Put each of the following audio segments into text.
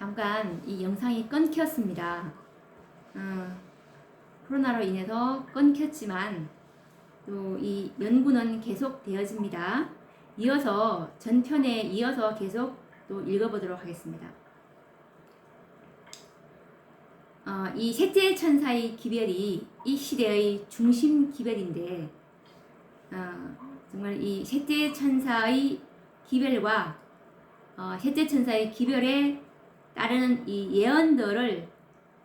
잠깐 이 영상이 끊겼습니다. 코로나로 인해서 끊겼지만 또 이 연구는 계속 되어집니다. 이어서 전편에 이어서 계속 또 읽어보도록 하겠습니다. 이 셋째 천사의 기별이 이 시대의 중심 기별인데 정말 이 셋째 천사의 기별과 셋째 천사의 기별에 따르는 이 예언들을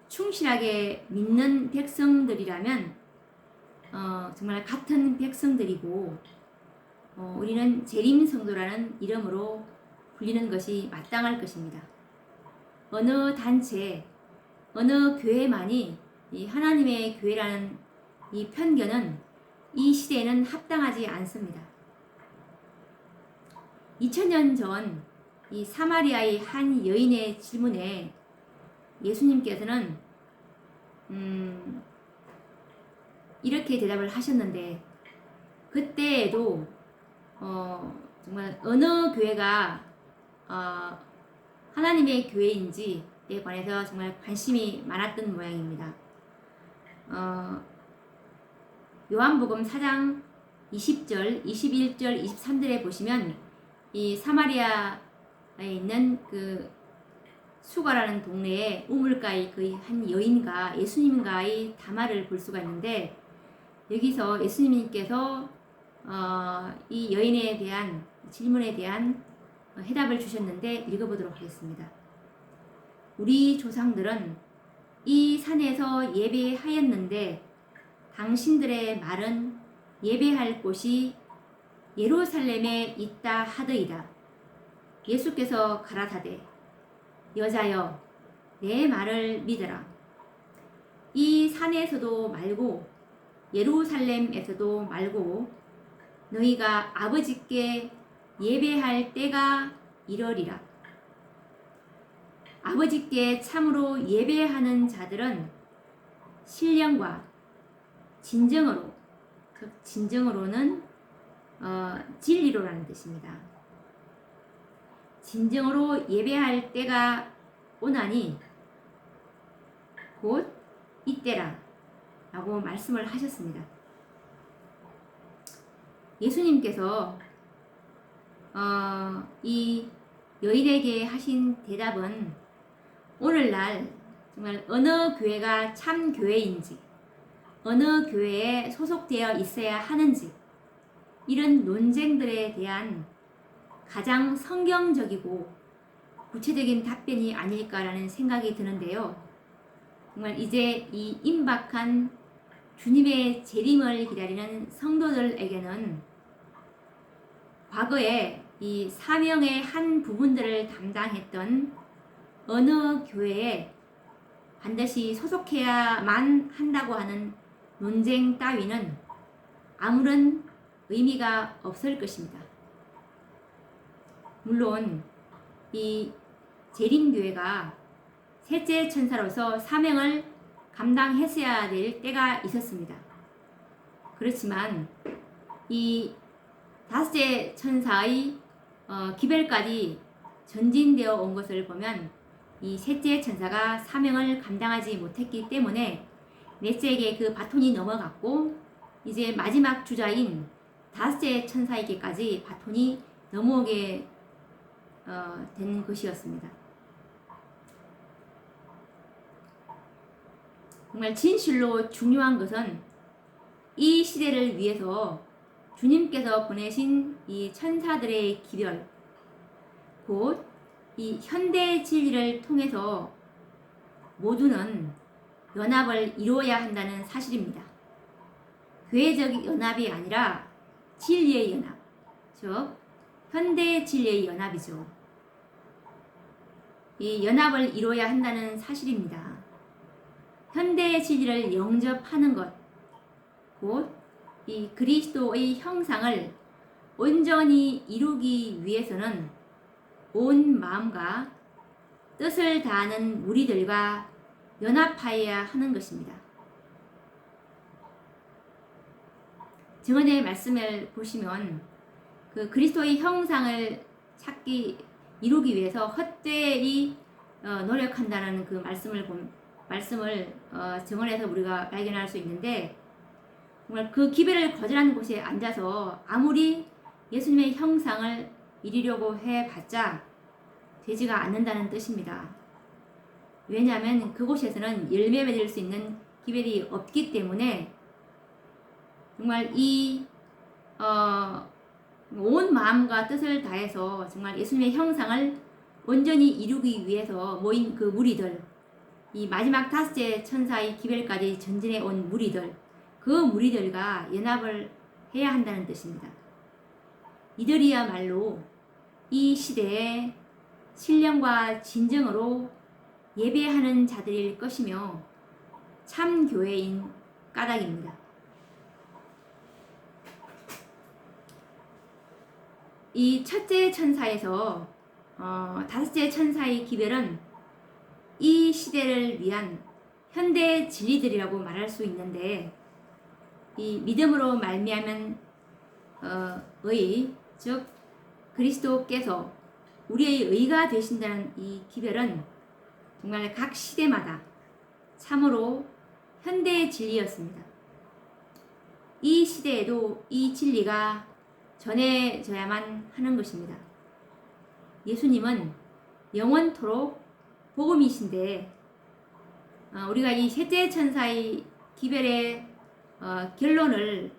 충실하게 믿는 백성들이라면 정말 같은 백성들이고 우리는 재림 성도라는 이름으로 불리는 것이 마땅할 것입니다. 어느 단체, 어느 교회만이 이 하나님의 교회라는 이 편견은 이 시대에는 합당하지 않습니다. 2000년 전 이 사마리아의 한 여인의 질문에 예수님께서는 이렇게 대답을 하셨는데, 그때에도 정말 어느 교회가 하나님의 교회인지에 관해서 정말 관심이 많았던 모양입니다. 요한복음 4장 20절, 21절, 23절에 보시면 이 사마리아에 있는 그 수가라는 동네에 우물가의 그 한 여인과 예수님과의 담화를 볼 수가 있는데, 여기서 예수님께서 이 여인에 대한 질문에 대한 해답을 주셨는데 읽어보도록 하겠습니다. 우리 조상들은 이 산에서 예배하였는데 당신들의 말은 예배할 곳이 예루살렘에 있다 하더이다. 예수께서 가라사대 여자여 내 말을 믿으라. 이 산에서도 말고 예루살렘에서도 말고 너희가 아버지께 예배할 때가 이러리라. 아버지께 참으로 예배하는 자들은 신령과 진정으로, 즉 진정으로는 진리로라는 뜻입니다. 진정으로 예배할 때가 오나니 곧 이때라 라고 말씀을 하셨습니다. 예수님께서 이 여인에게 하신 대답은 오늘날 정말 어느 교회가 참 교회인지, 어느 교회에 소속되어 있어야 하는지, 이런 논쟁들에 대한 가장 성경적이고 구체적인 답변이 아닐까라는 생각이 드는데요. 정말 이제 이 임박한 주님의 재림을 기다리는 성도들에게는 과거에 이 사명의 한 부분들을 담당했던 어느 교회에 반드시 소속해야만 한다고 하는 논쟁 따위는 아무런 의미가 없을 것입니다. 물론 이 재림교회가 셋째 천사로서 사명을 감당했어야 될 때가 있었습니다. 그렇지만 이 다섯째 천사의 기별까지 전진되어 온 것을 보면 이 셋째 천사가 사명을 감당하지 못했기 때문에 넷째에게 그 바톤이 넘어갔고, 이제 마지막 주자인 다섯째 천사에게까지 바톤이 넘어오게 된 것이었습니다. 정말 진실로 중요한 것은 이 시대를 위해서 주님께서 보내신 이 천사들의 기별, 곧 이 현대 진리를 통해서 모두는 연합을 이루어야 한다는 사실입니다. 교회적 연합이 아니라 진리의 연합, 즉 현대 진리의 연합이죠. 이 연합을 이루어야 한다는 사실입니다. 현대 진리를 영접하는 것, 곧 이 그리스도의 형상을 온전히 이루기 위해서는 온 마음과 뜻을 다하는 우리들과 연합하여야 하는 것입니다. 증언의 말씀을 보시면 그 그리스도의 형상을 이루기 위해서 헛되이 노력한다는 그 말씀을 정언해서 우리가 발견할 수 있는데, 정말 그 기별을 거절하는 곳에 앉아서 아무리 예수님의 형상을 이루려고 해봤자 되지가 않는다는 뜻입니다. 왜냐하면 그곳에서는 열매 맺을 수 있는 기별이 없기 때문에 정말 온 마음과 뜻을 다해서 정말 예수님의 형상을 온전히 이루기 위해서 모인 그 무리들, 이 마지막 다섯째 천사의 기별까지 전진해 온 무리들, 그 무리들과 연합을 해야 한다는 뜻입니다. 이들이야말로 이 시대에 신령과 진정으로 예배하는 자들일 것이며 참 교회인 까닭입니다. 이 첫째 천사에서 다섯째 천사의 기별은 이 시대를 위한 현대 진리들이라고 말할 수 있는데, 이 믿음으로 말미암은 즉 그리스도께서 우리의 의가 되신다는 이 기별은 정말 각 시대마다 참으로 현대의 진리였습니다. 이 시대에도 이 진리가 전해져야만 하는 것입니다. 예수님은 영원토록 복음이신데, 우리가 이 셋째 천사의 기별의 결론을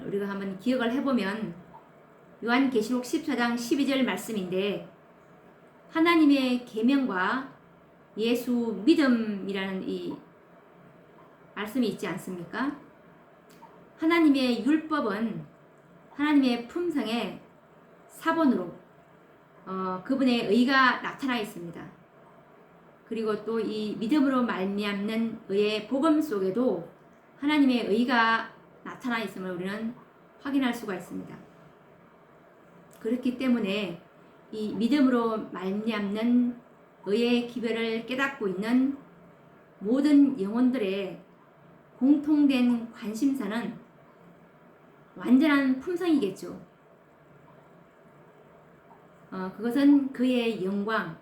우리가 한번 기억을 해보면 요한계시록 14장 12절 말씀인데, 하나님의 계명과 예수 믿음이라는 이 말씀이 있지 않습니까? 하나님의 율법은 하나님의 품성의 사본으로 그분의 의가 나타나 있습니다. 그리고 또 이 믿음으로 말미암는 의의 복음 속에도 하나님의 의가 나타나 있음을 우리는 확인할 수가 있습니다. 그렇기 때문에 이 믿음으로 말미암는 의의 기별을 깨닫고 있는 모든 영혼들의 공통된 관심사는 완전한 품성이겠죠. 그것은 그의 영광,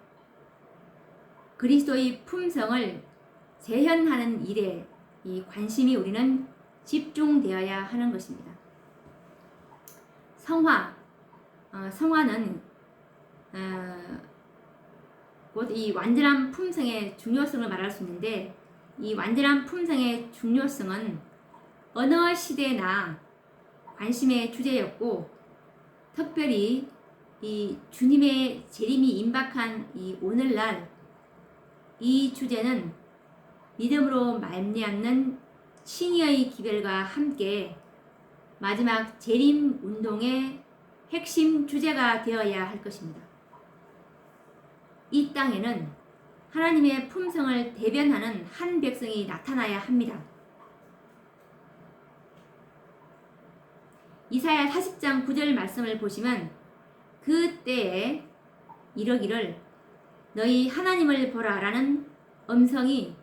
그리스도의 품성을 재현하는 일에 이 관심이 우리는 집중되어야 하는 것입니다. 성화는 곧 이 완전한 품성의 중요성을 말할 수 있는데, 이 완전한 품성의 중요성은 어느 시대나 관심의 주제였고, 특별히 이 주님의 재림이 임박한 이 오늘날 이 주제는 믿음으로 말미암는 칭의의 기별과 함께 마지막 재림 운동의 핵심 주제가 되어야 할 것입니다. 이 땅에는 하나님의 품성을 대변하는 한 백성이 나타나야 합니다. 이사야 40장 9절 말씀을 보시면 그때에 이러기를 너희 하나님을 보라 라는 음성이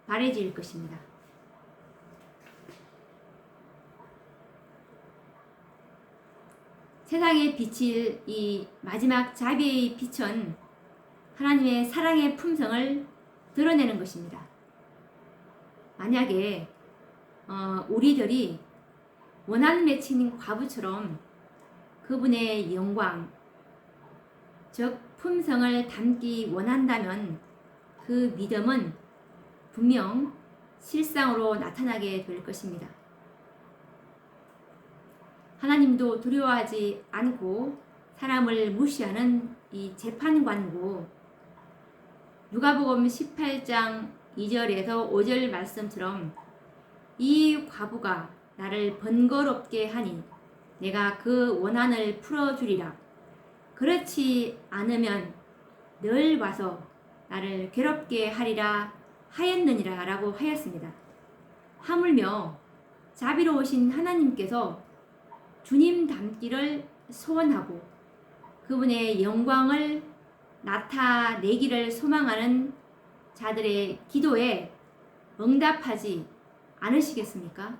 발해질 것입니다. 세상에 비칠 이 마지막 자비의 빛은 하나님의 사랑의 품성을 드러내는 것입니다. 만약에 우리들이 원한 맺힌 과부처럼 그분의 영광, 즉 품성을 담기 원한다면 그 믿음은 분명 실상으로 나타나게 될 것입니다. 하나님도 두려워하지 않고 사람을 무시하는 이 재판관고, 누가복음 18장 2절에서 5절 말씀처럼 이 과부가 나를 번거롭게 하니 내가 그 원한을 풀어주리라. 그렇지 않으면 늘 와서 나를 괴롭게 하리라 하였느니라 라고 하였습니다. 하물며 자비로우신 하나님께서 주님 닮기를 소원하고 그분의 영광을 나타내기를 소망하는 자들의 기도에 응답하지 않으시겠습니까?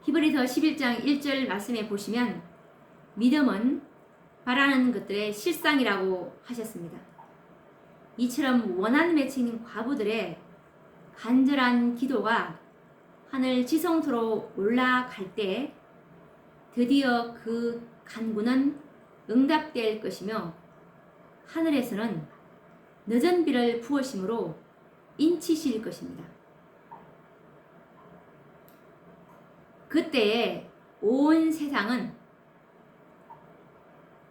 히브리서 11장 1절 말씀에 보시면 믿음은 바라는 것들의 실상이라고 하셨습니다. 이처럼 원한 맺힌 과부들의 간절한 기도가 하늘 지성소로 올라갈 때 드디어 그 간구는 응답될 것이며 하늘에서는 늦은 비를 부으심으로 인치실 것입니다. 그때에 온 세상은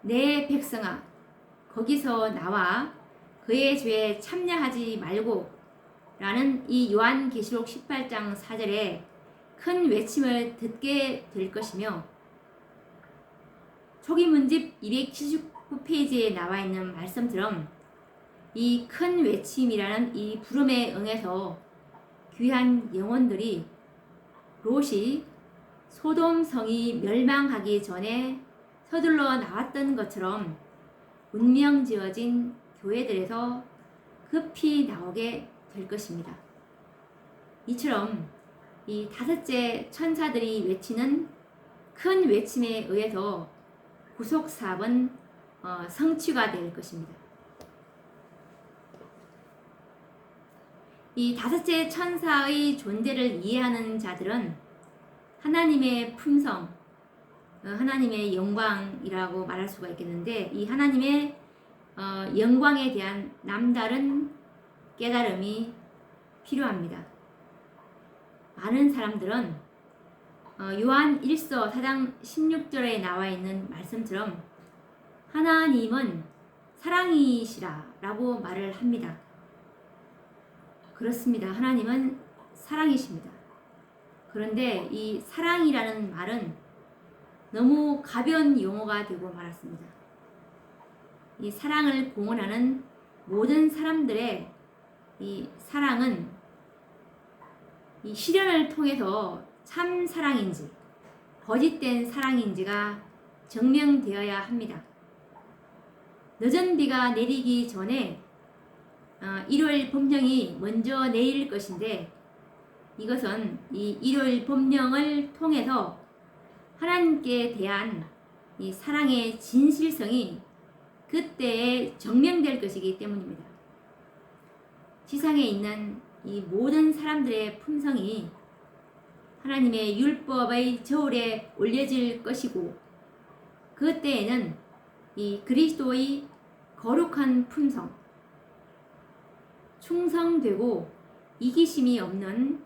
내 백성아 거기서 나와 그의 죄에 참여하지 말고 라는 이 요한계시록 18장 4절에 큰 외침을 듣게 될 것이며 초기문집 279페이지에 나와 있는 말씀처럼 이 큰 외침이라는 이 부름에 응해서 귀한 영혼들이 롯이 소돔 성이 멸망하기 전에 서둘러 나왔던 것처럼 운명 지어진 교회들에서 급히 나오게 될 것입니다. 이처럼 이 다섯째 천사들이 외치는 큰 외침에 의해서 구속 사업은 성취가 될 것입니다. 이 다섯째 천사의 존재를 이해하는 자들은 하나님의 품성, 하나님의 영광이라고 말할 수가 있겠는데 이 하나님의 영광에 대한 남다른 깨달음이 필요합니다. 많은 사람들은 요한 1서 4장 16절에 나와 있는 말씀처럼 하나님은 사랑이시라 라고 말을 합니다. 그렇습니다. 하나님은 사랑이십니다. 그런데 이 사랑이라는 말은 너무 가벼운 용어가 되고 말았습니다. 이 사랑을 공언하는 모든 사람들의 이 사랑은 이 시련을 통해서 참 사랑인지 거짓된 사랑인지가 증명되어야 합니다. 늦은 비가 내리기 전에 일요일 법령이 먼저 내릴 것인데 이것은 이 일요일 법령을 통해서 하나님께 대한 이 사랑의 진실성이 그때에 증명될 것이기 때문입니다. 지상에 있는 이 모든 사람들의 품성이 하나님의 율법의 저울에 올려질 것이고 그때에는 이 그리스도의 거룩한 품성, 충성되고 이기심이 없는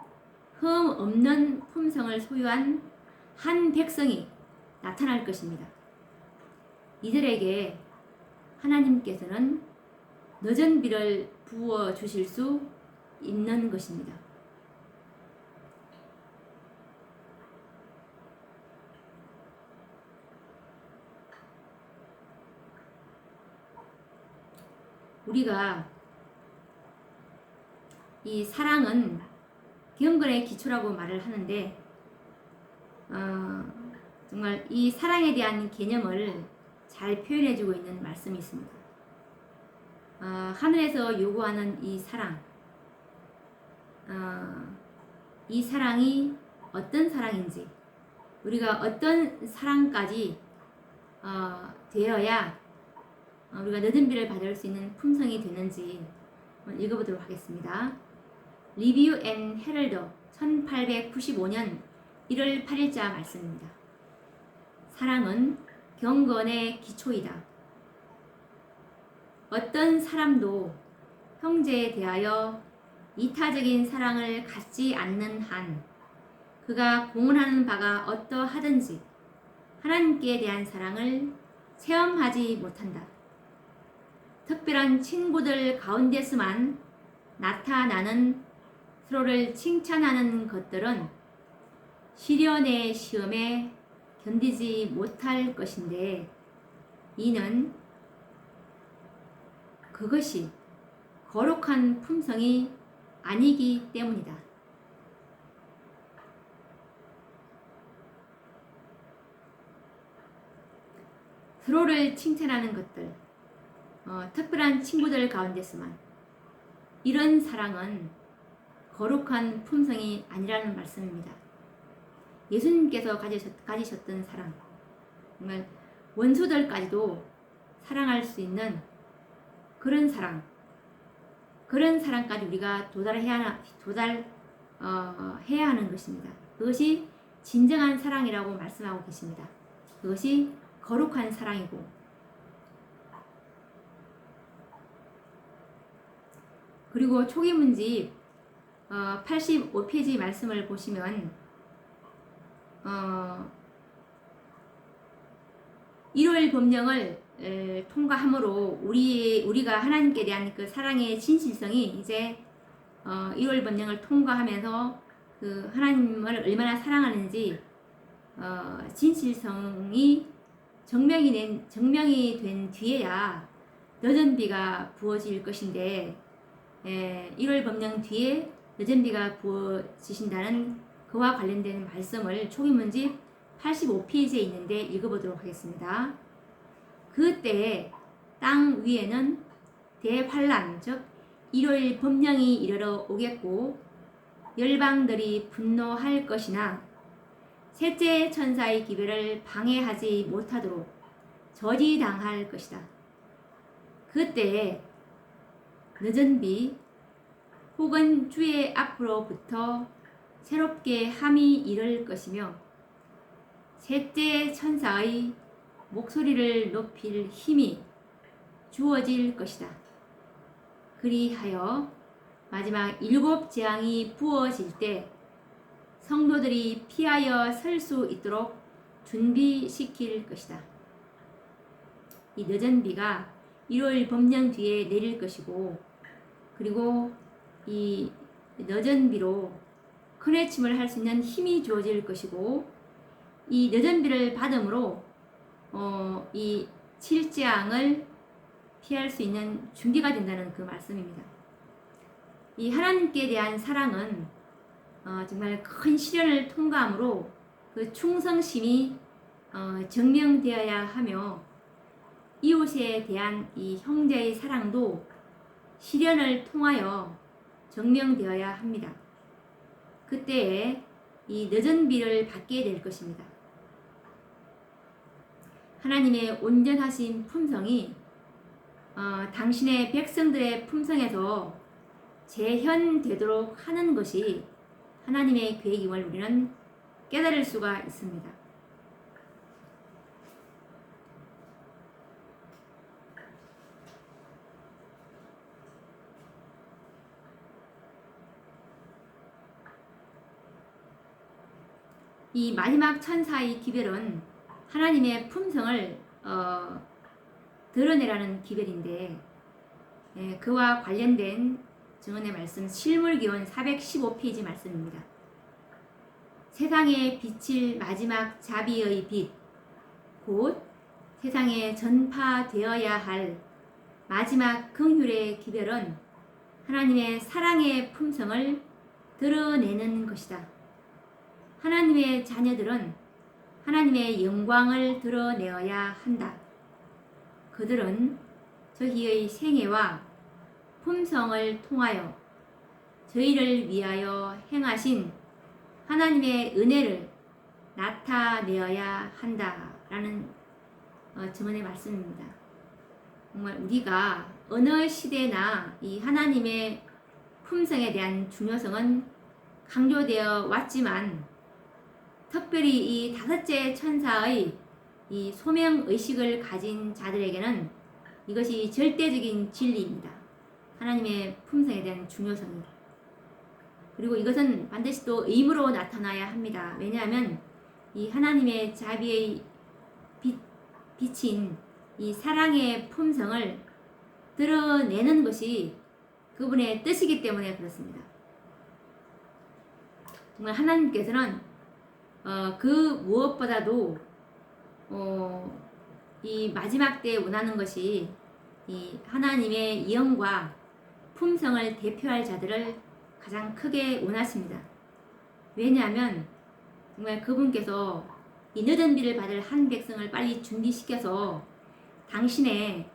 흠 없는 품성을 소유한 한 백성이 나타날 것입니다. 이들에게 하나님께서는 늦은 비를 부어 주실 수 있는 것입니다. 우리가 이 사랑은 경건의 기초라고 말을 하는데 정말 이 사랑에 대한 개념을 잘 표현해주고 있는 말씀이 있습니다. 하늘에서 요구하는 이 사랑, 이 사랑이 어떤 사랑인지, 우리가 어떤 사랑까지 되어야 우리가 늦은 비를 받을 수 있는 품성이 되는지 읽어보도록 하겠습니다. 리뷰 앤 헤럴더 1895년 1월 8일자 말씀입니다. 사랑은 경건의 기초이다. 어떤 사람도 형제에 대하여 이타적인 사랑을 갖지 않는 한 그가 공언하는 바가 어떠하든지 하나님께 대한 사랑을 체험하지 못한다. 특별한 친구들 가운데서만 나타나는 서로를 칭찬하는 것들은 시련의 시험에 견디지 못할 것인데 이는 그것이 거룩한 품성이 아니기 때문이다. 서로를 칭찬하는 것들, 특별한 친구들 가운데서만 이런 사랑은 거룩한 품성이 아니라는 말씀입니다. 예수님께서 가지셨던 사랑, 정말 원수들까지도 사랑할 수 있는 그런 사랑, 그런 사랑까지 우리가 해야 하는 것입니다. 그것이 진정한 사랑이라고 말씀하고 계십니다. 그것이 거룩한 사랑이고, 그리고 초기문집 85페이지 말씀을 보시면 1월 법령을 통과함으로 우리가 하나님께 대한 그 사랑의 진실성이 이제 1월 법령을 통과하면서 그 하나님을 얼마나 사랑하는지 진실성이 증명이 된 뒤에야 늦은 비가 부어질 것인데, 1월 법령 뒤에 늦은 비가 부어지신다는 그와 관련된 말씀을 초기문집 85페이지에 있는데 읽어보도록 하겠습니다. 그때 땅 위에는 대환란, 즉 1월 법령이 이르러 오겠고 열방들이 분노할 것이나 셋째 천사의 기별을 방해하지 못하도록 저지당할 것이다. 그때 늦은 비 혹은 주의 앞으로부터 새롭게 함이 이를 것이며 셋째 천사의 목소리를 높일 힘이 주어질 것이다. 그리하여 마지막 7 재앙이 부어질 때 성도들이 피하여 설 수 있도록 준비시킬 것이다. 이 늦은 비가 1월 법령 뒤에 내릴 것이고, 그리고 이 늦은 비로 큰 외침을 할 수 있는 힘이 주어질 것이고, 이 늦은 비를 받음으로 이 7재앙을 피할 수 있는 준비가 된다는 그 말씀입니다. 이 하나님께 대한 사랑은 정말 큰 시련을 통과함으로 그 충성심이 증명되어야 하며, 이웃에 대한 이 형제의 사랑도 시련을 통하여 증명되어야 합니다. 그때에 이 늦은 비를 받게 될 것입니다. 하나님의 온전하신 품성이 당신의 백성들의 품성에서 재현되도록 하는 것이 하나님의 계획임을 우리는 깨달을 수가 있습니다. 이 마지막 천사의 기별은 하나님의 품성을 드러내라는 기별인데, 그와 관련된 증언의 말씀 실물기원 415페이지 말씀입니다. 세상에 비칠 마지막 자비의 빛, 곧 세상에 전파되어야 할 마지막 긍휼의 기별은 하나님의 사랑의 품성을 드러내는 것이다. 하나님의 자녀들은 하나님의 영광을 드러내어야 한다. 그들은 저희의 생애와 품성을 통하여 저희를 위하여 행하신 하나님의 은혜를 나타내어야 한다라는 증언의 말씀입니다. 정말 우리가 어느 시대나 이 하나님의 품성에 대한 중요성은 강조되어 왔지만, 특별히 이 5째 천사의 이 소명의식을 가진 자들에게는 이것이 절대적인 진리입니다. 하나님의 품성에 대한 중요성입니다. 그리고 이것은 반드시 또 의무로 나타나야 합니다. 왜냐하면 이 하나님의 자비의 빛인 이 사랑의 품성을 드러내는 것이 그분의 뜻이기 때문에 그렇습니다. 정말 하나님께서는 그 무엇보다도 이 마지막 때에 원하는 것이 이 하나님의 영과 품성을 대표할 자들을 가장 크게 원하십니다. 왜냐하면 정말 그분께서 이 늦은 비를 받을 한 백성을 빨리 준비시켜서 당신의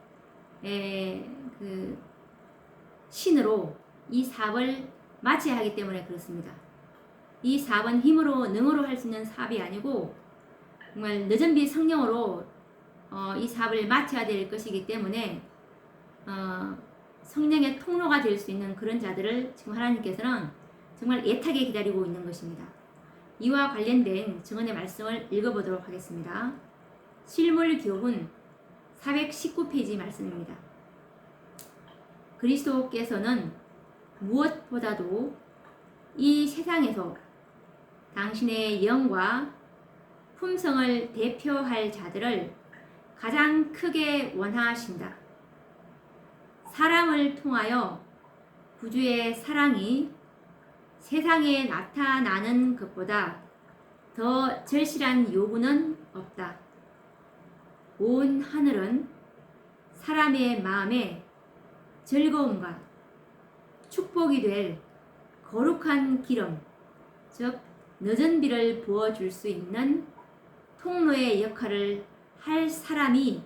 그 신으로 이 사업을 마쳐야 하기 때문에 그렇습니다. 이 사업은 힘으로 능으로 할 수 있는 사업이 아니고 정말 늦은 비 성령으로 이 사업을 마쳐야 될 것이기 때문에 성령의 통로가 될 수 있는 그런 자들을 지금 하나님께서는 정말 애타게 기다리고 있는 것입니다. 이와 관련된 증언의 말씀을 읽어보도록 하겠습니다. 실물교훈 419페이지 말씀입니다. 그리스도께서는 무엇보다도 이 세상에서 당신의 영과 품성을 대표할 자들을 가장 크게 원하신다. 사람을 통하여 구주의 사랑이 세상에 나타나는 것보다 더 절실한 요구는 없다. 온 하늘은 사람의 마음에 즐거움과 축복이 될 거룩한 기름, 즉 늦은 비를 부어줄 수 있는 통로의 역할을 할 사람이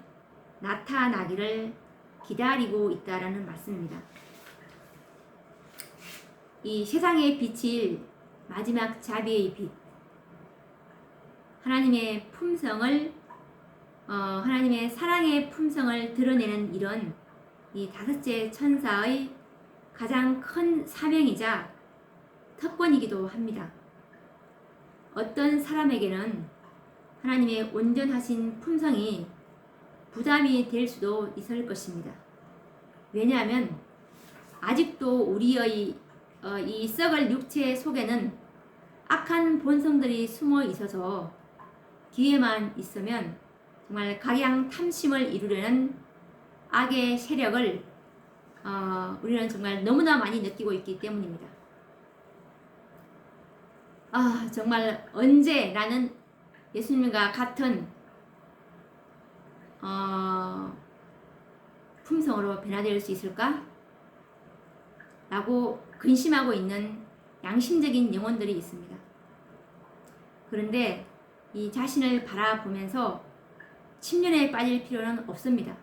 나타나기를 기다리고 있다라는 말씀입니다. 이 세상에 비칠 마지막 자비의 빛, 하나님의 품성을 하나님의 사랑의 품성을 드러내는 이런 이 다섯째 천사의 가장 큰 사명이자 특권이기도 합니다. 어떤 사람에게는 하나님의 온전하신 품성이 부담이 될 수도 있을 것입니다. 왜냐하면 아직도 우리의 이 썩을 육체 속에는 악한 본성들이 숨어 있어서 기회만 있으면 정말 각양 탐심을 이루려는 악의 세력을 우리는 정말 너무나 많이 느끼고 있기 때문입니다. 정말 언제 나는 예수님과 같은 품성으로 변화될 수 있을까? 라고 근심하고 있는 양심적인 영혼들이 있습니다. 그런데 이 자신을 바라보면서 침륜에 빠질 필요는 없습니다.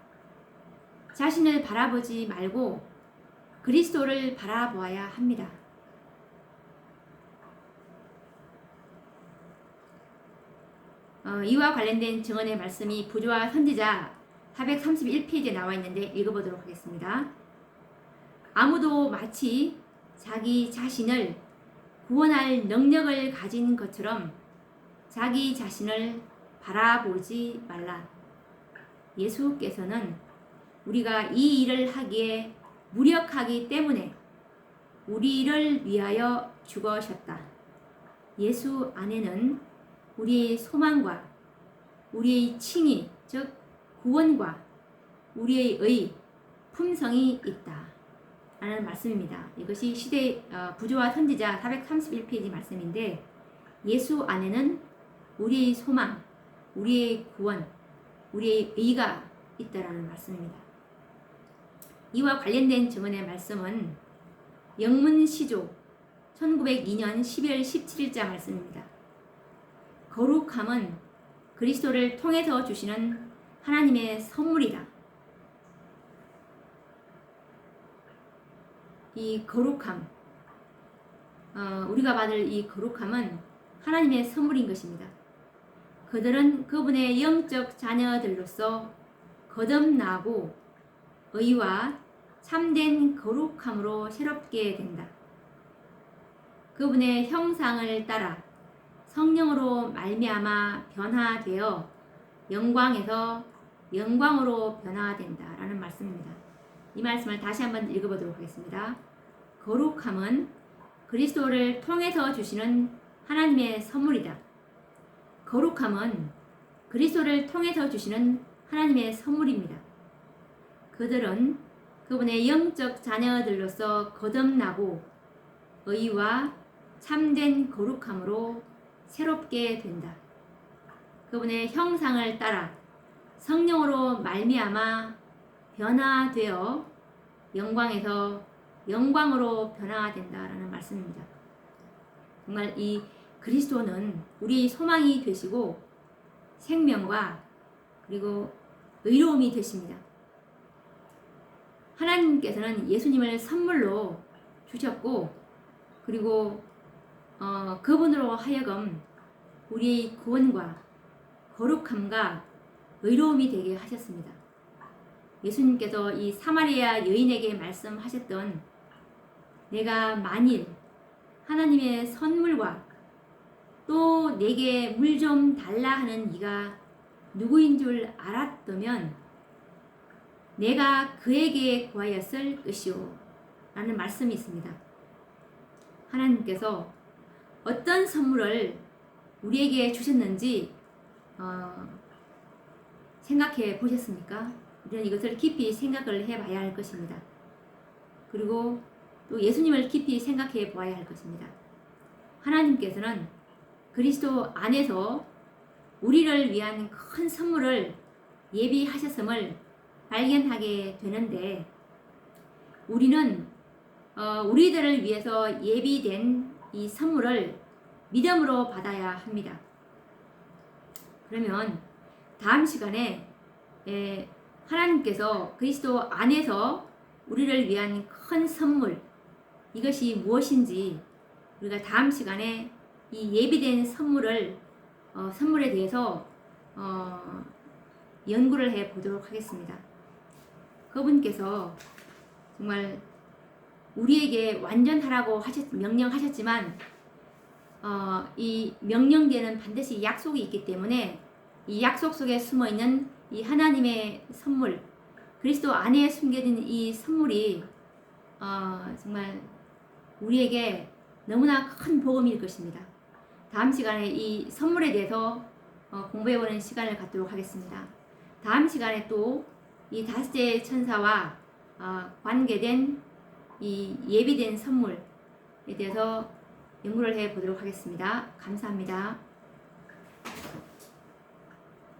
자신을 바라보지 말고 그리스도를 바라보아야 합니다. 이와 관련된 증언의 말씀이 부조와 선지자 431페이지에 나와 있는데 읽어보도록 하겠습니다. 아무도 마치 자기 자신을 구원할 능력을 가진 것처럼 자기 자신을 바라보지 말라. 예수께서는 우리가 이 일을 하기에 무력하기 때문에 우리를 위하여 죽으셨다. 예수 안에는 우리의 소망과 우리의 칭의, 즉 구원과 우리의 의, 품성이 있다 라는 말씀입니다. 이것이 시대 부조와 선지자 431페이지 말씀인데, 예수 안에는 우리의 소망, 우리의 구원, 우리의 의가 있다라는 말씀입니다. 이와 관련된 증언의 말씀은 영문시조 1902년 12월 17일자 말씀입니다. 거룩함은 그리스도를 통해서 주시는 하나님의 선물이다. 이 거룩함, 우리가 받을 이 거룩함은 하나님의 선물인 것입니다. 그들은 그분의 영적 자녀들로서 거듭나고 의와 참된 거룩함으로 새롭게 된다. 그분의 형상을 따라 성령으로 말미암아 변화되어 영광에서 영광으로 변화된다 라는 말씀입니다. 이 말씀을 다시 한번 읽어보도록 하겠습니다. 거룩함은 그리스도를 통해서 주시는 하나님의 선물이다. 거룩함은 그리스도를 통해서 주시는 하나님의 선물입니다. 그들은 그분의 영적 자녀들로서 거듭나고 의와 참된 거룩함으로 새롭게 된다. 그분의 형상을 따라 성령으로 말미암아 변화되어 영광에서 영광으로 변화된다라는 말씀입니다. 정말 이 그리스도는 우리의 소망이 되시고 생명과 그리고 의로움이 되십니다. 하나님께서는 예수님을 선물로 주셨고, 그리고 그분으로 하여금 우리의 구원과 거룩함과 의로움이 되게 하셨습니다. 예수님께서 이 사마리아 여인에게 말씀하셨던 내가 만일 하나님의 선물과 또 내게 물 좀 달라 하는 이가 누구인 줄 알았다면 내가 그에게 구하였을 것이오 라는 말씀이 있습니다. 하나님께서 어떤 선물을 우리에게 주셨는지 생각해 보셨습니까? 우리는 이것을 깊이 생각을 해봐야 할 것입니다. 그리고 또 예수님을 깊이 생각해 보아야 할 것입니다. 하나님께서는 그리스도 안에서 우리를 위한 큰 선물을 예비하셨음을 발견하게 되는데 우리는 우리들을 위해서 예비된 이 선물을 믿음으로 받아야 합니다. 그러면 다음 시간에 하나님께서 그리스도 안에서 우리를 위한 큰 선물 이것이 무엇인지 우리가 다음 시간에 이 예비된 선물에 대해서 연구를 해 보도록 하겠습니다. 그분께서 정말 우리에게 완전하라고 명령하셨지만 이 명령대에는 반드시 약속이 있기 때문에 이 약속 속에 숨어있는 이 하나님의 선물 그리스도 안에 숨겨진 이 선물이 정말 우리에게 너무나 큰 복음일 것입니다. 다음 시간에 이 선물에 대해서 공부해보는 시간을 갖도록 하겠습니다. 다음 시간에 또 이 다섯째 천사와 관계된 이 예비된 선물에 대해서 연구를 해보도록 하겠습니다. 감사합니다.